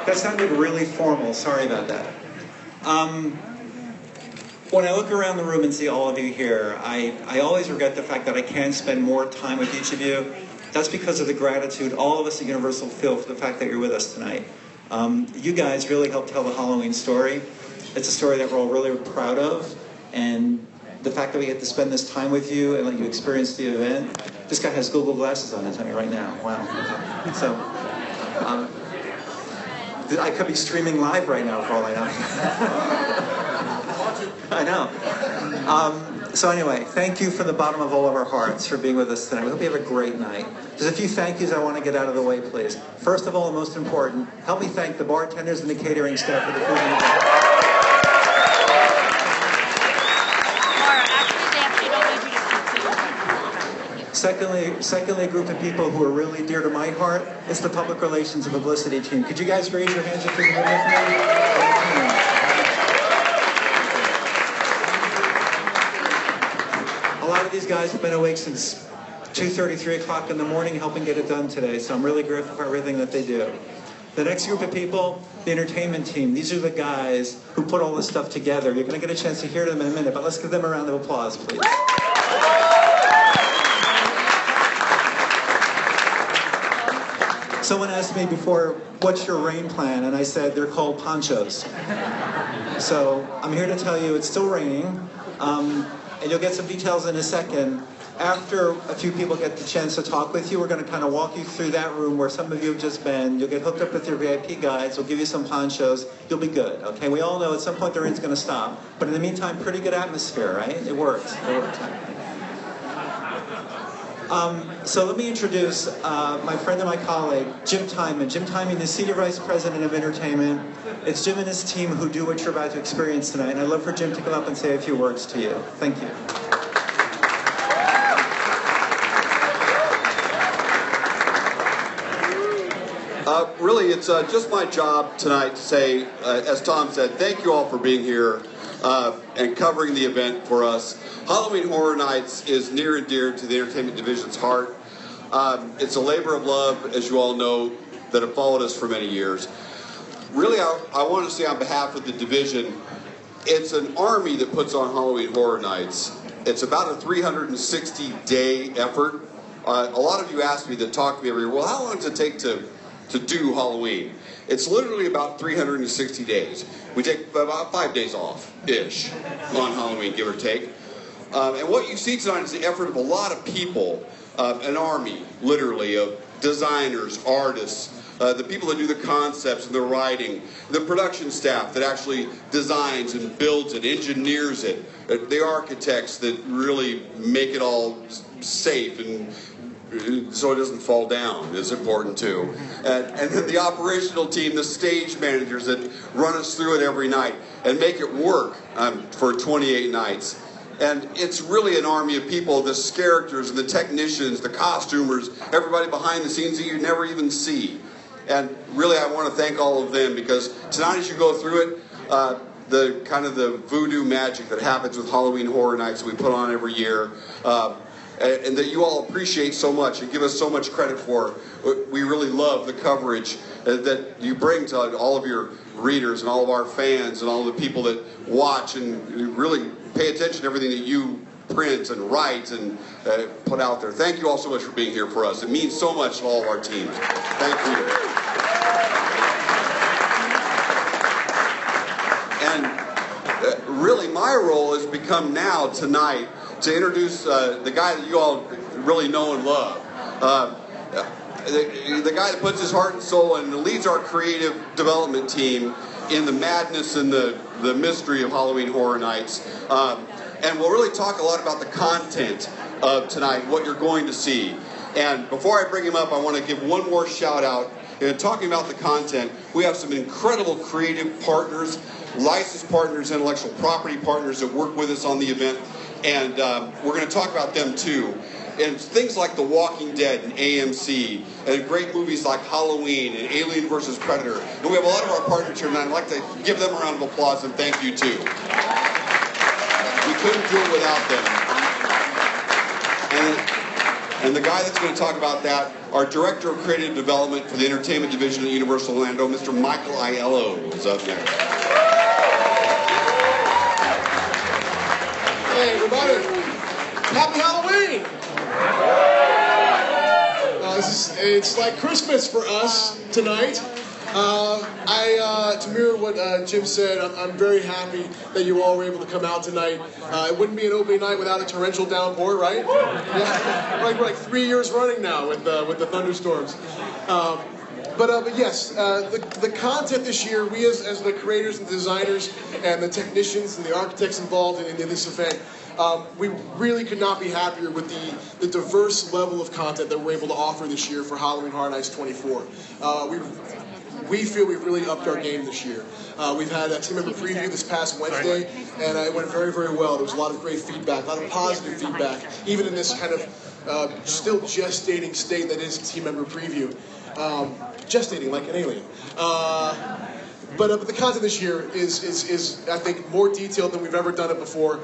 That sounded really formal. Sorry about that. When I look around the room and see all of you here, I always regret the fact that I can't spend more time with each of you. That's because of the gratitude all of us at Universal feel for the fact that you're with us tonight. You guys really helped tell the Halloween story. It's a story that we're all really proud of, and the fact that we get to spend this time with you and let you experience the event. This guy has Google glasses on, I'm telling you right now. Wow. So, I could be streaming live right now for all I know. I know. So anyway, thank you from the bottom of all of our hearts for being with us tonight. We hope you have a great night. There's a few thank yous I want to get out of the way, please. First of all, and most important, help me thank the bartenders and the catering staff for the food and the drink. Secondly, a group of people who are really dear to my heart. It's the public relations and publicity team. Could you guys raise your hands if you're with me? A lot of these guys have been awake since 2:30, 3 o'clock in the morning helping get it done today, so I'm really grateful for everything that they do. The next group of people, the entertainment team. These are the guys who put all this stuff together. You're going to get a chance to hear them in a minute, but let's give them a round of applause, please. Someone asked me before, what's your rain plan? And I said, they're called ponchos. So I'm here to tell you it's still raining, and you'll get some details in a second. After a few people get the chance to talk with you, we're going to kind of walk you through that room where some of you have just been. You'll get hooked up with your VIP guides. We'll give you some ponchos. You'll be good, okay? We all know at some point the rain's going to stop. But in the meantime, pretty good atmosphere, right? It works. It works. So let me introduce my friend and my colleague, Jim Timon. Jim Timon is Senior Vice President of Entertainment. It's Jim and his team who do what you're about to experience tonight. And I'd love for Jim to come up and say a few words to you. Thank you. Really, it's just my job tonight to say, as Tom said, thank you all for being here and covering the event for us. Halloween Horror Nights is near and dear to the Entertainment Division's heart. It's a labor of love, as you all know, that have followed us for many years. Really, I want to say on behalf of the division, it's an army that puts on Halloween Horror Nights. It's about a 360-day effort. A lot of you ask me that talk to me every year, well, how long does it take to do Halloween? It's literally about 360 days. We take about 5 days off-ish on Halloween, give or take. And what you see tonight is the effort of a lot of people, an army, literally, of designers, artists, the people that do the concepts and the writing, the production staff that actually designs and builds it, engineers it, the architects that really make it all safe and so it doesn't fall down is important too. And then the operational team, the stage managers that run us through it every night and make it work for 28 nights. And it's really an army of people, the characters, the technicians, the costumers, everybody behind the scenes that you never even see. And really I want to thank all of them because tonight as you go through it, the kind of the voodoo magic that happens with Halloween Horror Nights that we put on every year, and that you all appreciate so much and give us so much credit for. We really love the coverage that you bring to all of your readers and all of our fans and all the people that watch and really pay attention to everything that you print and write and put out there. Thank you all so much for being here for us. It means so much to all of our teams. Thank you. And really my role has become now tonight to introduce the guy that you all really know and love. The guy that puts his heart and soul and leads our creative development team in the madness and the mystery of Halloween Horror Nights. And we'll really talk a lot about the content of tonight, what you're going to see. And before I bring him up, I want to give one more shout out. And talking about the content, we have some incredible creative partners, licensed partners, intellectual property partners that work with us on the event. And we're going to talk about them too. And things like The Walking Dead and AMC, and great movies like Halloween and Alien vs. Predator. And we have a lot of our partners here tonight. I'd like to give them a round of applause and thank you too. We couldn't do it without them. And the guy that's going to talk about that, our Director of Creative Development for the Entertainment Division at Universal Orlando, Mr. Michael Aiello, is up next. Hey everybody, happy Halloween! It's like Christmas for us tonight. To mirror what Jim said, I'm very happy that you all were able to come out tonight. It wouldn't be an opening night without a torrential downpour, right? Yeah. We're like 3 years running now with the thunderstorms. But yes, the content this year, we as the creators and designers and the technicians and the architects involved in this event, we really could not be happier with the diverse level of content that we're able to offer this year for Halloween Horror Nights 24. We feel we've really upped our game this year. We've had a team member preview this past Wednesday, and it went very, very well. There was a lot of great feedback, a lot of positive feedback, even in this kind of still gestating state that is team member preview. Gestating like an alien. But the content this year is I think more detailed than we've ever done it before.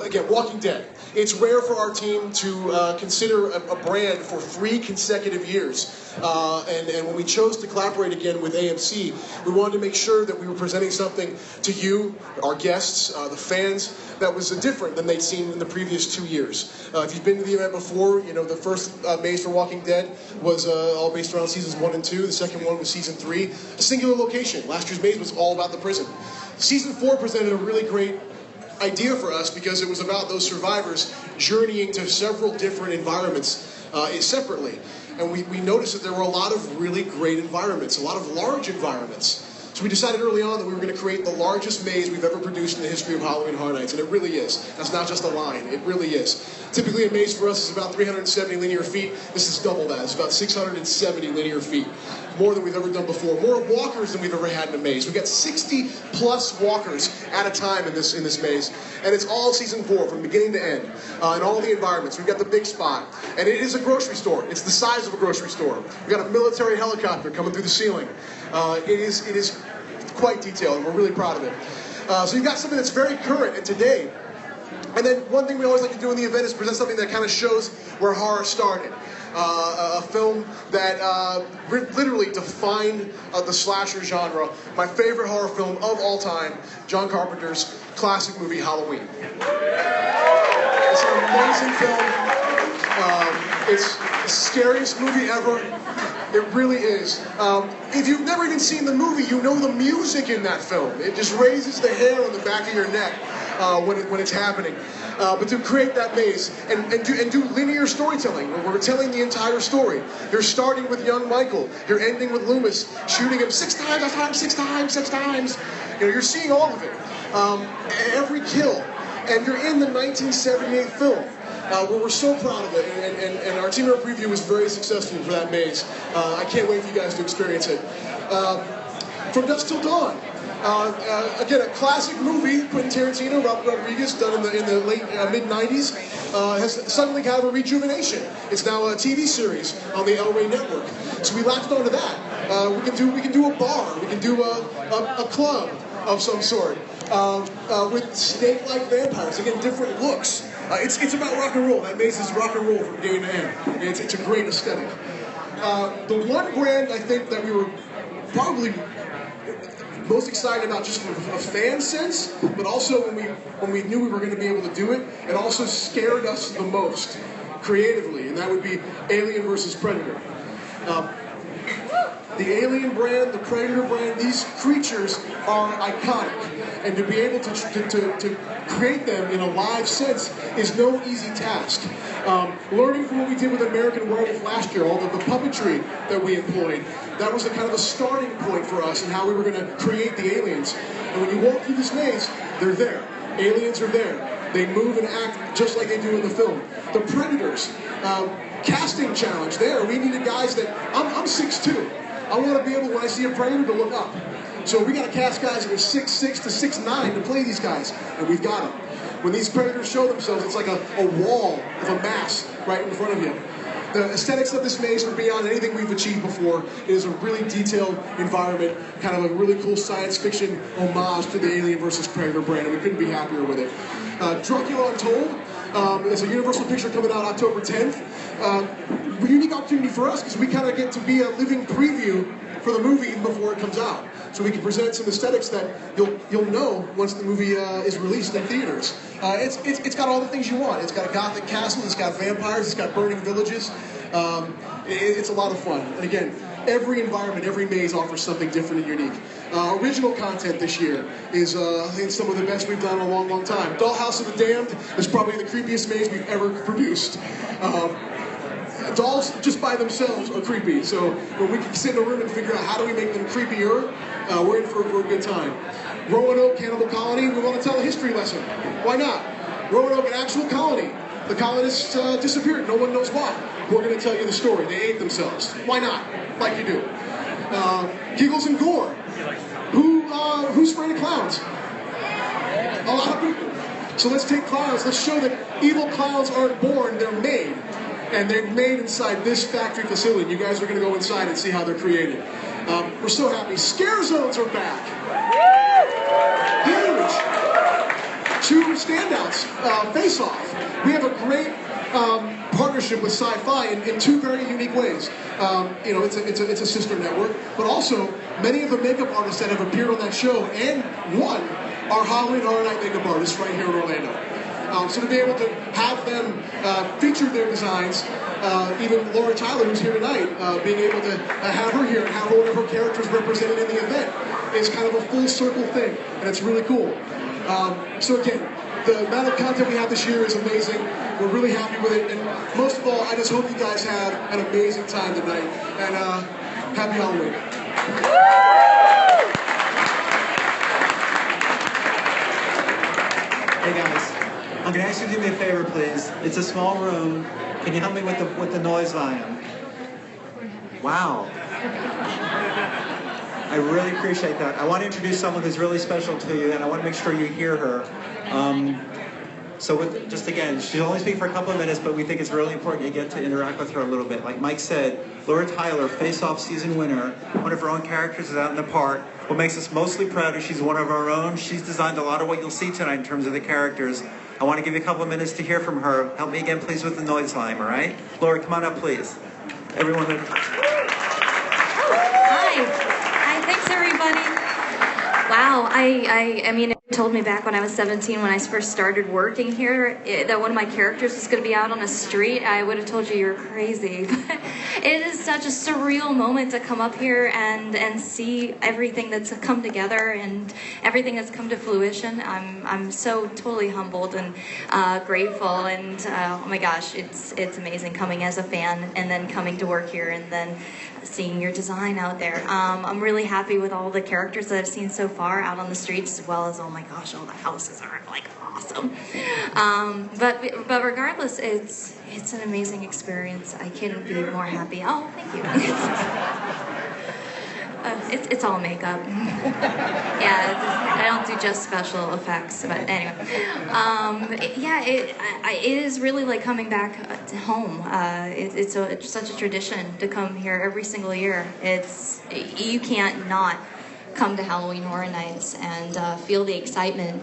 Again, Walking Dead. It's rare for our team to consider a brand for 3 consecutive years. And when we chose to collaborate again with AMC, we wanted to make sure that we were presenting something to you, our guests, the fans, that was different than they'd seen in the previous 2 years. If you've been to the event before, you know the first maze for Walking Dead was all based around seasons 1 and 2. The second one was season 3. A singular location. Last year's maze was all about the prison. Season 4 presented a really great idea for us because it was about those survivors journeying to several different environments separately. And we noticed that there were a lot of really great environments, a lot of large environments. So we decided early on that we were going to create the largest maze we've ever produced in the history of Halloween Horror Nights, and it really is. That's not just a line, it really is. Typically a maze for us is about 370 linear feet. This is double that, it's about 670 linear feet. More than we've ever done before. More walkers than we've ever had in a maze. We've got 60 plus walkers at a time in this maze. And it's all season 4 from beginning to end. In all the environments. We've got the big spot. And it is a grocery store. It's the size of a grocery store. We've got a military helicopter coming through the ceiling. It is quite detailed, and we're really proud of it. So you've got something that's very current and today. And then one thing we always like to do in the event is present something that kind of shows where horror started. A film that literally defined the slasher genre. My favorite horror film of all time, John Carpenter's classic movie, Halloween. It's an amazing film. It's the scariest movie ever. It really is. If you've never even seen the movie, you know the music in that film. It just raises the hair on the back of your neck when it's happening. But to create that maze and do linear storytelling, where we're telling the entire story. You're starting with young Michael. You're ending with Loomis shooting him 6 times, 6 times, 6 times. You know, you're seeing all of it. Every kill. And you're in the 1978 film. Where we're so proud of it, and our team member preview was very successful for that maze. I can't wait for you guys to experience it. From Dusk Till Dawn. Again, a classic movie, Quentin Tarantino, Robert Rodriguez, done in the late mid-90s, has suddenly kind of a rejuvenation. It's now a TV series on the El Rey network. So we latched onto that. We can do a bar, we can do a club of some sort, with snake-like vampires, again, different looks. It's about rock and roll. That maze is rock and roll from beginning to end. It's a great aesthetic. The one brand I think that we were probably most excited about just from a fan sense, but also when we knew we were going to be able to do it, it also scared us the most creatively, and that would be Alien versus Predator. The Alien brand, the Predator brand, these creatures are iconic. And to be able to create them in a live sense is no easy task. Learning from what we did with American Werewolf last year, all the puppetry that we employed, that was kind of a starting point for us in how we were going to create the aliens. And when you walk through this maze, they're there. Aliens are there. They move and act just like they do in the film. The Predators, casting challenge there. We needed guys that, I'm 6'2". I want to be able, when I see a Predator, to look up. So we got to cast guys that are 6'6" to 6'9" to play these guys, and we've got them. When these Predators show themselves, it's like a wall of a mass right in front of you. The aesthetics of this maze are beyond anything we've achieved before. It is a really detailed environment, kind of a really cool science fiction homage to the Alien versus Predator brand, and we couldn't be happier with it. Dracula Untold, It's a Universal picture coming out October 10th. A unique opportunity for us because we kind of get to be a living preview for the movie even before it comes out. So we can present some aesthetics that you'll know once the movie is released in theaters. It's got all the things you want. It's got a gothic castle, it's got vampires, it's got burning villages. It's a lot of fun. And again, every environment, every maze offers something different and unique. Original content this year is, I think, some of the best we've done in a long, long time. Dollhouse of the Damned is probably the creepiest maze we've ever produced. Dolls just by themselves are creepy, so when we can sit in a room and figure out how do we make them creepier, we're in for a good time. Roanoke Cannibal Colony, we want to tell a history lesson. Why not? Roanoke, an actual colony. The colonists disappeared, no one knows why. We're going to tell you the story. They ate themselves. Why not? Like you do. Giggles and gore. Who's afraid of clowns? A lot of people. So let's take clowns. Let's show that evil clowns aren't born, they're made. And they're made inside this factory facility. You guys are going to go inside and see how they're created. We're so happy. Scare zones are back. Huge. Two standouts. Face Off. We have a great partnership with Sci-Fi in two very unique ways. It's a sister network, but also many of the makeup artists that have appeared on that show and won are Halloween Horror Night makeup artists right here in Orlando. So to be able to have them feature their designs, even Laura Tyler, who's here tonight, being able to have her here and have one of her characters represented in the event is kind of a full circle thing, and it's really cool. So again, the amount of content we have this year is amazing. We're really happy with it, and most of all, I just hope you guys have an amazing time tonight, and happy Halloween. Hey guys. I'm going to ask you to do me a favor, please. It's a small room. Can you help me with the noise volume? Wow. I really appreciate that. I want to introduce someone who's really special to you, and I want to make sure you hear her. Just again, she'll only speak for a couple of minutes, but we think it's really important you get to interact with her a little bit. Like Mike said, Laura Tyler, Face Off season winner, one of her own characters is out in the park. What makes us mostly proud is she's one of our own. She's designed a lot of what you'll see tonight in terms of the characters. I want to give you a couple of minutes to hear from her. Help me again, please, with the noise volume, all right? Laura, come on up, please. Everyone. Hi, thanks everybody. Wow, I mean, it told me back when I was 17 when I first started working here that one of my characters was going to be out on a street. I would have told you you're crazy. But it is such a surreal moment to come up here and see everything that's come together and everything that's come to fruition. I'm so totally humbled and grateful, and oh my gosh, it's amazing coming as a fan and then coming to work here and then seeing your design out there. I'm really happy with all the characters that I've seen so far out on the streets, as well as, oh my gosh, all the houses are like awesome. But regardless, it's an amazing experience. I couldn't be more happy. Oh, thank you. It's all makeup. Yeah, I don't do just special effects, but anyway. It is really like coming back to home. It's such a tradition to come here every single year. You can't not come to Halloween Horror Nights and feel the excitement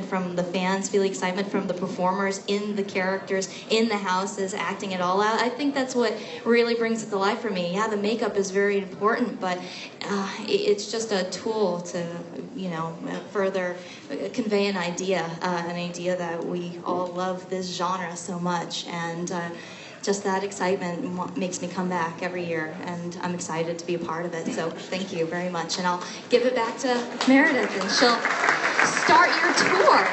from the fans, feel the excitement from the performers in the characters, in the houses, acting it all out. I think that's what really brings it to life for me. Yeah, the makeup is very important, but it's just a tool to, further convey an idea that we all love this genre so much, and just that excitement makes me come back every year, and I'm excited to be a part of it. So thank you very much, and I'll give it back to Meredith, and she'll start your tour.